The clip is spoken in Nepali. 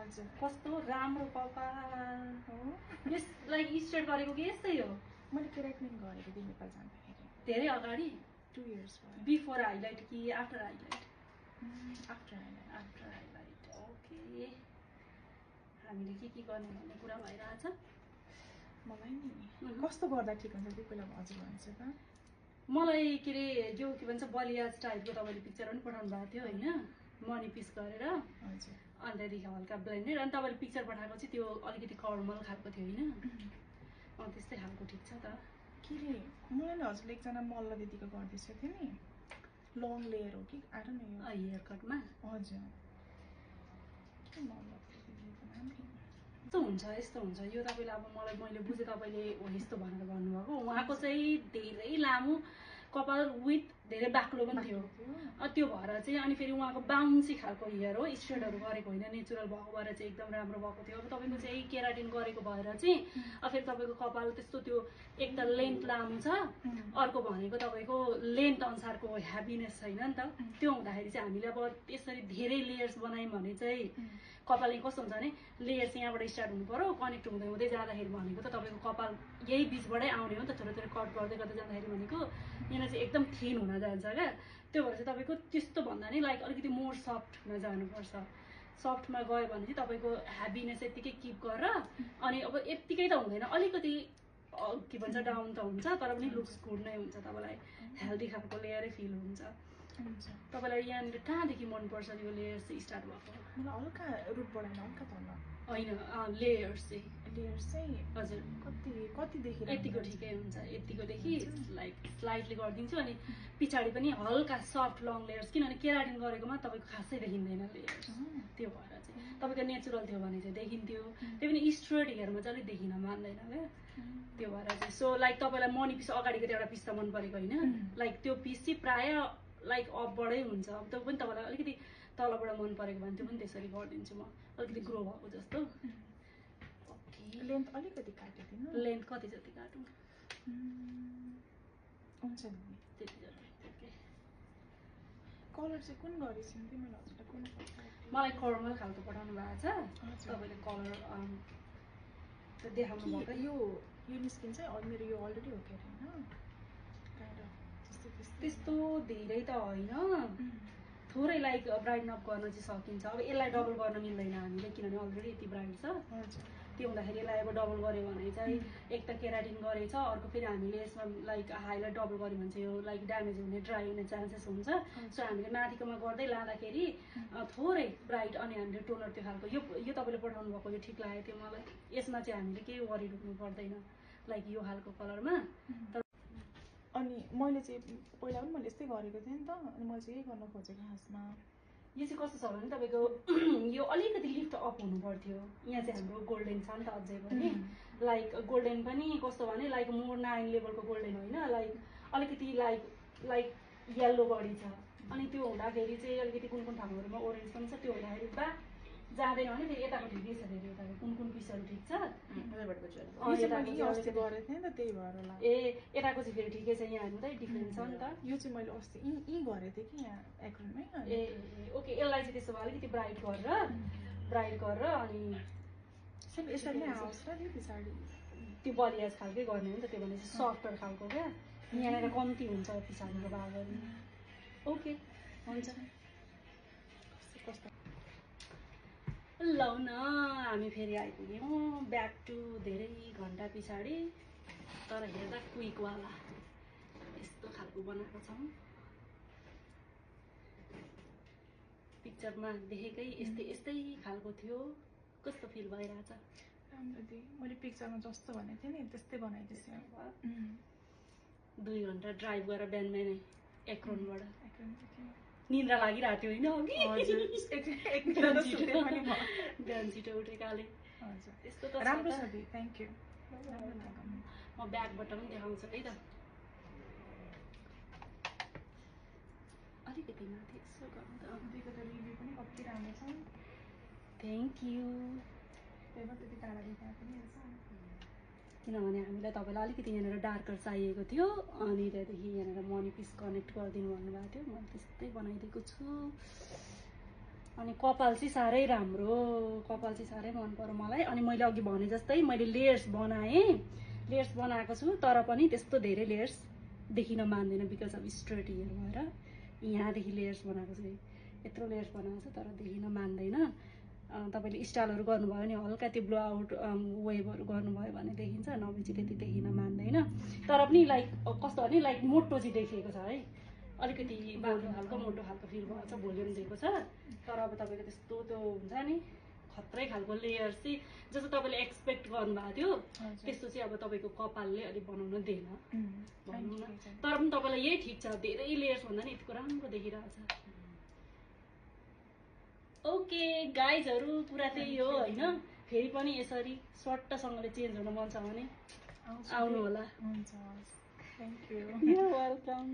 हजुर कस्तो राम्रो कपाल हो यस लाइक स्ट्रेट गरेको कि यस्तै हो मैले केराटिन गरेको थिएँ नेपाल जाँदाखेरि धेरै अगाडि 2 years भयो बिफोर हाइलाइट कि after highlight after highlight okay हामीले के गर्ने भन्ने कुरा भइरहेछ मलाई नि कस्तो गर्दा ठिक हुन्छ त्यो पहिला हजुर भन्छ त मलाई के अरे यो के भन्छ बलियाज टाइपको तपाईँले पिक्चर पनि पठाउनु भएको थियो होइन मनी पिस गरेर हजुर अन्त त्यहाँदेखि हल्का ब्लेन्डेड अनि तपाईँले पिक्चर पठाएको चाहिँ त्यो अलिकति कर्मल खालको थियो होइन त्यस्तै खालको ठिक छ त के रे मलाई नि हजुरले एकजना मल्ल दिदीको गर्दैछ थियो नि लङ लेयर हो कि आएर नि हेयर कटमा हजुर के मल्ल दिदीको नाम के यस्तो हुन्छ यो तपाईँले अब मैले बुझेँ तपाईँले हो यस्तो भनेर भन्नुभएको उहाँको चाहिँ धेरै लामो कपाल विथ धेरै बाक्लो पनि थियो त्यो भएर चाहिँ अनि फेरि उहाँको बााउन्सी खालको हेयर हो स्ट्रेटहरू गरेको होइन नेचुरल भएको भएर चाहिँ एकदम राम्रो भएको थियो अब तपाईँको चाहिँ केराटिन गरेको भएर चाहिँ फेरि तपाईँको कपाल त्यस्तो त्यो एक त लेन्थ लामो छ अर्को भनेको तपाईँको लेन्थ अनुसारको ह्याप्पिनेस छैन नि त त्यो हुँदाखेरि चाहिँ हामीले अब त्यसरी धेरै लेयर्स बनायौँ भने चाहिँ कपाल कस्तो हुन्छ भने लेयर चाहिँ यहाँबाट स्टार्ट हुनु पर्यो कनेक्ट हुँदै हुँदै जाँदाखेरि भनेको त तपाईँको कपाल यही बिचबाटै आउने हो नि त थोरै थोरै कट गर्दै गर्दै जाँदाखेरि भनेको यहाँ चाहिँ एकदम थिन हुन जान्छ क्या त्यो भएर चाहिँ तपाईँको त्यस्तो भन्दा नि लाइक अलिकति मोर सफ्टमा जानुपर्छ सफ्टमा गयो भने चाहिँ तपाईँको ह्याप्पिनेस यत्तिकै किप गरेर अनि अब यत्तिकै त हुँदैन अलिकति के भन्छ डाउन त हुन्छ तर पनि लुक्स गुड नै हुन्छ तपाईँलाई हेल्दी खालको लेयरै फिल हुन्छ तपाईँलाई यहाँनिर कहाँदेखि मनपर्छ यो लेयर्स चाहिँ स्टार्ट भएको मलाई हल्का रुट बढाएन हल्का तल होइन लेयर्स चाहिँ हजुर कतिदेखि यतिको ठिकै हुन्छ यतिकोदेखि लाइक स्लाइटली गरिदिन्छु अनि पछाडि पनि हल्का सफ्ट लङ लेयर्स किनभने केराटिन गरेकोमा तपाईँको खासै देखिँदैन लेयर्स त्यो भएर चाहिँ तपाईँको नेचुरल थियो भने चाहिँ देखिन्थ्यो त्यो पनि स्ट्रेट हेयरमा चाहिँ अलिक देखिन मान्दैन क्या त्यो भएर चाहिँ सो लाइक तपाईँलाई मनी पिस अगाडिको एउटा पिस त मन परेको होइन लाइक त्यो पिस चाहिँ प्राय लाइक अपबाटै हुन्छ अब त्यो पनि तपाईँलाई अलिकति तलबाट मन परेको भने त्यो पनि त्यसरी गरिदिन्छु म अलिकति ग्रो भएको जस्तो लेन्थ अलिकति काटिदिनु लेन्थ कति जति काटौँ हुन्छ नि त्यति जति कलर चाहिँ कुन गरेछन् कि मैले हजुरलाई कुन मलाई कर्मल खालको पठाउनु भएको छ तपाईँले कलर देखाउनु भएको यो निस्किन्छ मेरो यो अलरेडी हो क्या होइन त्यस्तो धेरै त होइन थोरै लाइक ब्राइडन अप गर्न चाहिँ सकिन्छ अब यसलाई डबल गर्न मिल्दैन हामीले किनभने अलरेडी यति ब्राइड छ त्यो हुँदाखेरि यसलाई अब डबल गऱ्यो भने चाहिँ एक त केराटिन गरेछ अर्को फेरि हामीले यसमा लाइक हाइलाइट डबल गऱ्यो भने चाहिँ यो लाइक ड्यामेज हुने ड्राई हुने चान्सेस हुन्छ सो हामीले माथिकोमा गर्दै लाँदाखेरि थोरै ब्राइट अनि हामीले टोनर त्यो खालको यो तपाईँले पठाउनु भएको यो ठिक लागेको थियो मलाई यसमा चाहिँ हामीले केही वरि ढुक्नु पर्दैन लाइक यो खालको कलरमा अनि मैले चाहिँ पहिला पनि मैले यस्तै गरेको थिएँ नि त अनि मैले चाहिँ यही गर्न खोजेको खासमा यो चाहिँ कस्तो छ भने तपाईँको यो अलिकति लिफ्ट अप हुनु पर्थ्यो यहाँ चाहिँ हाम्रो गोल्डन छ नि त अझै पनि लाइक गोल्डन पनि कस्तो भने लाइक मोर 9 लेभलको गोल्डन होइन लाइक अलिकति लाइक येल्लो बढी छ अनि त्यो हुँदाखेरि चाहिँ अलिकति कुन ठाउँहरूमा ओरेन्ज पनि छ त्यो हुँदाखेरि बा जाँदैन भने फेरि यताको ठिकै छ फेरि यताको कुन पिसहरू ठिक छ ए यताको चाहिँ फेरि ठिकै छ यहाँ हेर्नु त डिफ्रेन्ट छ नि त यो चाहिँ मैले अस्ति यी गरेको थिएँ कि यहाँ एक्रनमै ए ओके यसलाई चाहिँ त्यसो भए अलिकति ब्राइट गरेर अनि यसरी नै आओस् र त्यो पछाडि त्यो बलियाज खालकै गर्ने हो नि त त्यो भने चाहिँ सफ्टर खालको क्या यहाँनिर कम्ती हुन्छ पछाडिको भागहरू ओके हुन्छ कस्तो ल न हामी फेरि आइपुग्यौँ ब्याक टु धेरै घन्टा पछाडि तर हेर्दा क्विकवाला यस्तो खालको बनाएको छौँ पिक्चरमा देखेकै यस्तै खालको थियो कस्तो फिल भइरहेछ राम्रो थिएँ मैले पिक्चरमा जस्तो भनेको थिएँ नि त्यस्तै बनाइदिएँ 2 घन्टा ड्राइभ गरेर बिहानमै नै एक्रोनबाट निन्द्रा लागिरहेको थियो होइन बिहान छिटो उठेकाले त्यस्तो त राम्रो छ दि थ्याङ्क यू म ब्यागबाट पनि देखाउँछु है त अलिकति माथि यसो गर्नु त दिएको त रिभ्यू पनि कति राम्रो छ थ्याङ्क यू त्यही भएर त्यति टाढा देखाएको पनि रहेछ किनभने हामीलाई तपाईँलाई अलिकति यहाँनिर डार्कर चाहिएको थियो अनि त्यहाँदेखि यहाँनिर मनी पिस कनेक्ट गरिदिनु भन्नुभएको थियो मैले त्यस्तै बनाइदिएको छु अनि कपाल चाहिँ साह्रै राम्रो, कपाल चाहिँ साह्रै मन पर्यो मलाई। अनि मैले अघि भने जस्तै मैले लेयर्स बनाएको छु, तर पनि त्यस्तो धेरै लेयर्स देखिन मान्दैन बिकज अफ स्ट्रेट हेयर भएर। यहाँदेखि लेयर्स बनाएको छु, यत्रो लेयर्स बनाएको छु तर देखिन मान्दैन। तपाईँले स्टाइलहरू गर्नुभयो भने हल्का त्यो ब्लो आउट वेभहरू गर्नुभयो भने देखिन्छ, नभए चाहिँ त्यति देखिन मान्दैन। तर पनि लाइक कस्तो भने लाइक मोटो चाहिँ देखिएको छ है, अलिकति बाक्लो खालको मोटो खालको फिल भएको छ, भोल्युम दिएको छ। तर अब तपाईँको त्यस्तो त्यो हुन्छ नि खत्रै खालको लेयर्स चाहिँ जस्तो तपाईँले एक्सपेक्ट गर्नुभएको थियो त्यस्तो चाहिँ अब तपाईँको कपालले अलिक बनाउन दिएन भनौँ न। तर पनि तपाईँलाई यही ठिक छ, धेरै लेयर्स भन्दा नि यतिको राम्रो देखिरहेको छ। ओके गाइजहरू, कुरा त्यही हो होइन। फेरि पनि यसरी सट्टसँगले चेन्ज हुन मन छ भने आउनु होला। हुन्छ, थ्याङ्क यू, यु वेलकम।